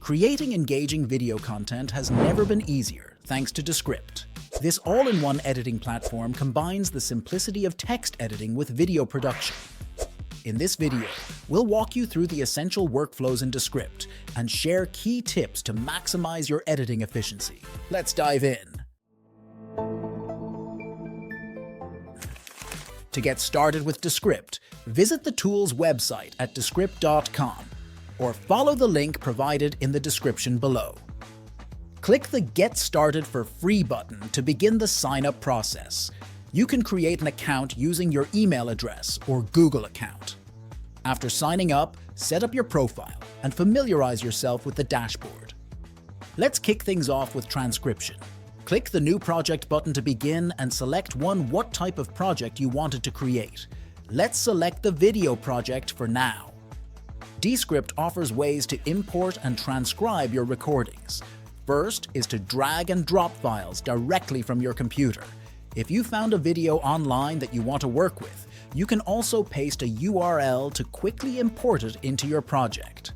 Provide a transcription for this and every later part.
Creating engaging video content has never been easier thanks to Descript. This all-in-one editing platform combines the simplicity of text editing with video production. In this video, we'll walk you through the essential workflows in Descript and share key tips to maximize your editing efficiency. Let's dive in. To get started with Descript, visit the tool's website at descript.com or follow the link provided in the description below. Click the Get Started for Free button to begin the sign-up process. You can create an account using your email address or Google account. After signing up, set up your profile and familiarize yourself with the dashboard. Let's kick things off with transcription. Click the New Project button to begin and select what type of project you wanted to create. Let's select the video project for now. Descript offers ways to import and transcribe your recordings. First is to drag and drop files directly from your computer. If you found a video online that you want to work with, you can also paste a URL to quickly import it into your project.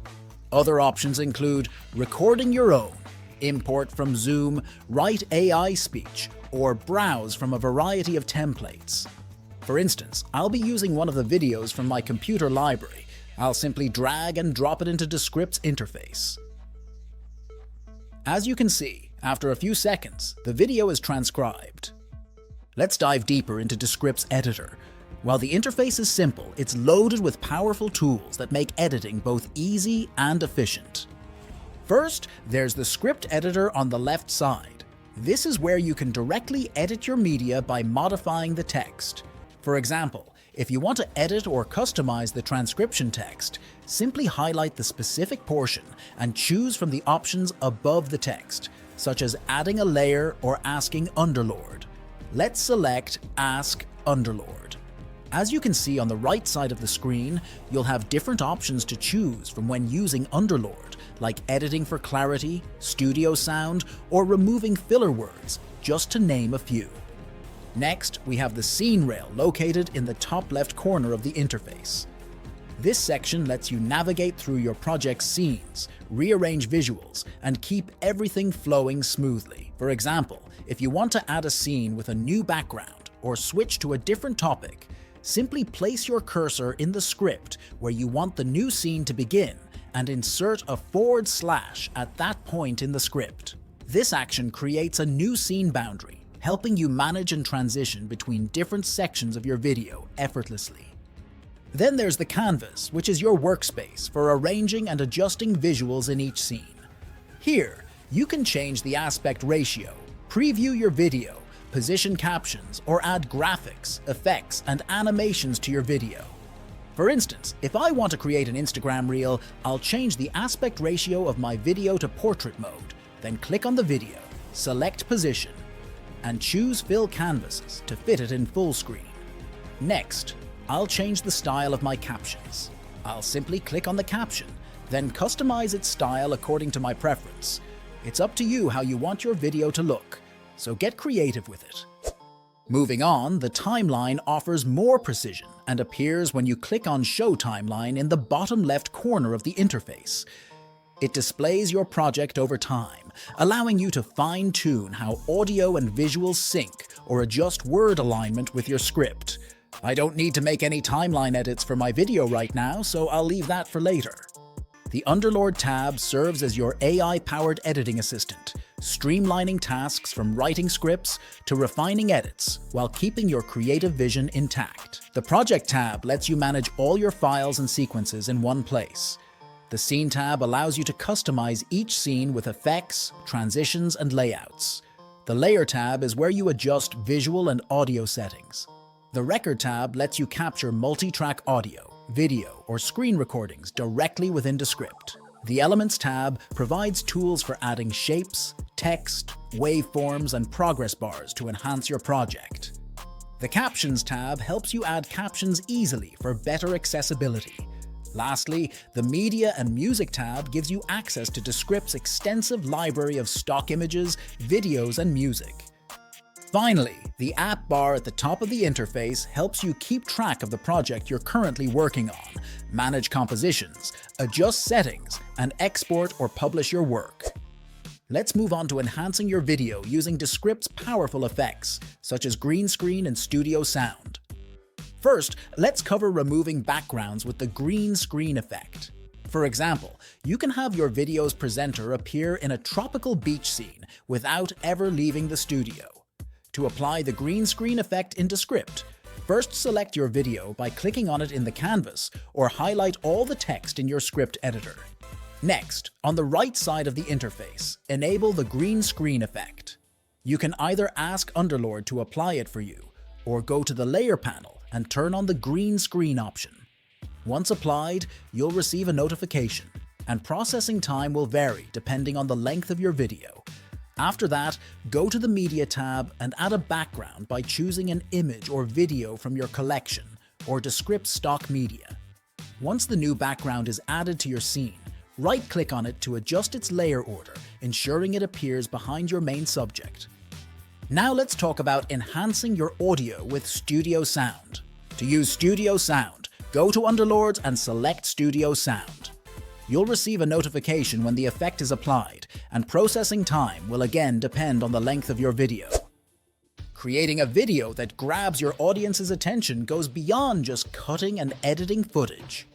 Other options include recording your own, import from Zoom, write AI speech, or browse from a variety of templates. For instance, I'll be using one of the videos from my computer library. I'll simply drag and drop it into Descript's interface. As you can see, after a few seconds, the video is transcribed. Let's dive deeper into Descript's editor. While the interface is simple, it's loaded with powerful tools that make editing both easy and efficient. First, there's the script editor on the left side. This is where you can directly edit your media by modifying the text. For example, if you want to edit or customize the transcription text, simply highlight the specific portion and choose from the options above the text, such as adding a layer or asking Underlord. Let's select Ask Underlord. As you can see on the right side of the screen, you'll have different options to choose from when using Underlord, like editing for clarity, studio sound, or removing filler words, just to name a few. Next, we have the scene rail located in the top left corner of the interface. This section lets you navigate through your project's scenes, rearrange visuals, and keep everything flowing smoothly. For example, if you want to add a scene with a new background or switch to a different topic, simply place your cursor in the script where you want the new scene to begin and insert a / at that point in the script. This action creates a new scene boundary, helping you manage and transition between different sections of your video effortlessly. Then there's the canvas, which is your workspace for arranging and adjusting visuals in each scene. Here, you can change the aspect ratio, preview your video, position captions, or add graphics, effects, and animations to your video. For instance, if I want to create an Instagram reel, I'll change the aspect ratio of my video to portrait mode, then click on the video, select position, and choose Fill Canvases to fit it in full screen. Next, I'll change the style of my captions. I'll simply click on the caption, then customize its style according to my preference. It's up to you how you want your video to look, so get creative with it. Moving on, the timeline offers more precision and appears when you click on Show Timeline in the bottom left corner of the interface. It displays your project over time, allowing you to fine-tune how audio and visuals sync or adjust word alignment with your script. I don't need to make any timeline edits for my video right now, so I'll leave that for later. The Underlord tab serves as your AI-powered editing assistant, streamlining tasks from writing scripts to refining edits while keeping your creative vision intact. The Project tab lets you manage all your files and sequences in one place. The Scene tab allows you to customize each scene with effects, transitions, and layouts. The Layer tab is where you adjust visual and audio settings. The Record tab lets you capture multi-track audio, video, or screen recordings directly within Descript. The Elements tab provides tools for adding shapes, text, waveforms, and progress bars to enhance your project. The Captions tab helps you add captions easily for better accessibility. Lastly, the Media and Music tab gives you access to Descript's extensive library of stock images, videos, and music. Finally, the app bar at the top of the interface helps you keep track of the project you're currently working on, manage compositions, adjust settings, and export or publish your work. Let's move on to enhancing your video using Descript's powerful effects, such as green screen and studio sound. First, let's cover removing backgrounds with the green screen effect. For example, you can have your video's presenter appear in a tropical beach scene without ever leaving the studio. To apply the green screen effect in Descript, first select your video by clicking on it in the canvas or highlight all the text in your script editor. Next, on the right side of the interface, enable the green screen effect. You can either ask Underlord to apply it for you, or go to the layer panel and turn on the green screen option. Once applied, you'll receive a notification, and processing time will vary depending on the length of your video. After that, go to the Media tab and add a background by choosing an image or video from your collection or Descript stock media. Once the new background is added to your scene, right-click on it to adjust its layer order, ensuring it appears behind your main subject. Now let's talk about enhancing your audio with Studio Sound. To use Studio Sound, go to Underlords and select Studio Sound. You'll receive a notification when the effect is applied, and processing time will again depend on the length of your video. Creating a video that grabs your audience's attention goes beyond just cutting and editing footage.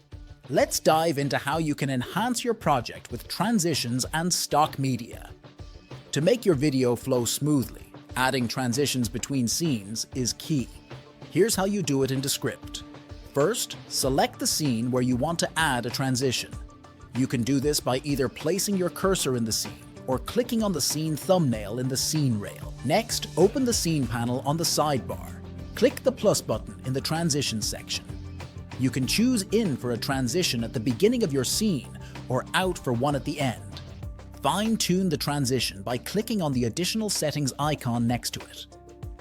Let's dive into how you can enhance your project with transitions and stock media. To make your video flow smoothly, adding transitions between scenes is key. Here's how you do it in Descript. First, select the scene where you want to add a transition. You can do this by either placing your cursor in the scene or clicking on the scene thumbnail in the scene rail. Next, open the scene panel on the sidebar. Click the plus button in the transition section. You can choose in for a transition at the beginning of your scene or out for one at the end. Fine-tune the transition by clicking on the additional settings icon next to it.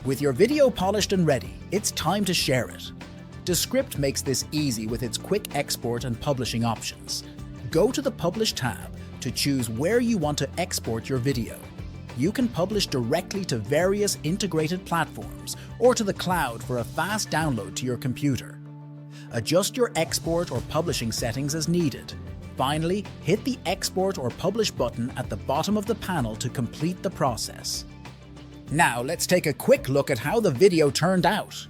With your video polished and ready, it's time to share it. Descript makes this easy with its quick export and publishing options. Go to the Publish tab to choose where you want to export your video. You can publish directly to various integrated platforms or to the cloud for a fast download to your computer. Adjust your export or publishing settings as needed. Finally, hit the Export or Publish button at the bottom of the panel to complete the process. Now let's take a quick look at how the video turned out.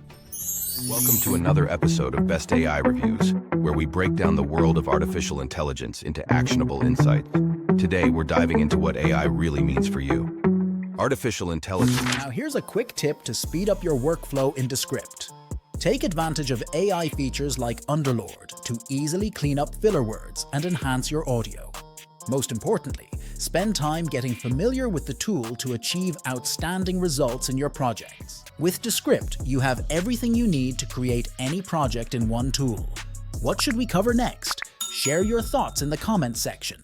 Welcome to another episode of Best AI Reviews, where we break down the world of artificial intelligence into actionable insights. Today, we're diving into what AI really means for you. Artificial intelligence. Now here's a quick tip to speed up your workflow in Descript. Take advantage of AI features like Underlord to easily clean up filler words and enhance your audio. Most importantly, spend time getting familiar with the tool to achieve outstanding results in your projects. With Descript, you have everything you need to create any project in one tool. What should we cover next? Share your thoughts in the comments section.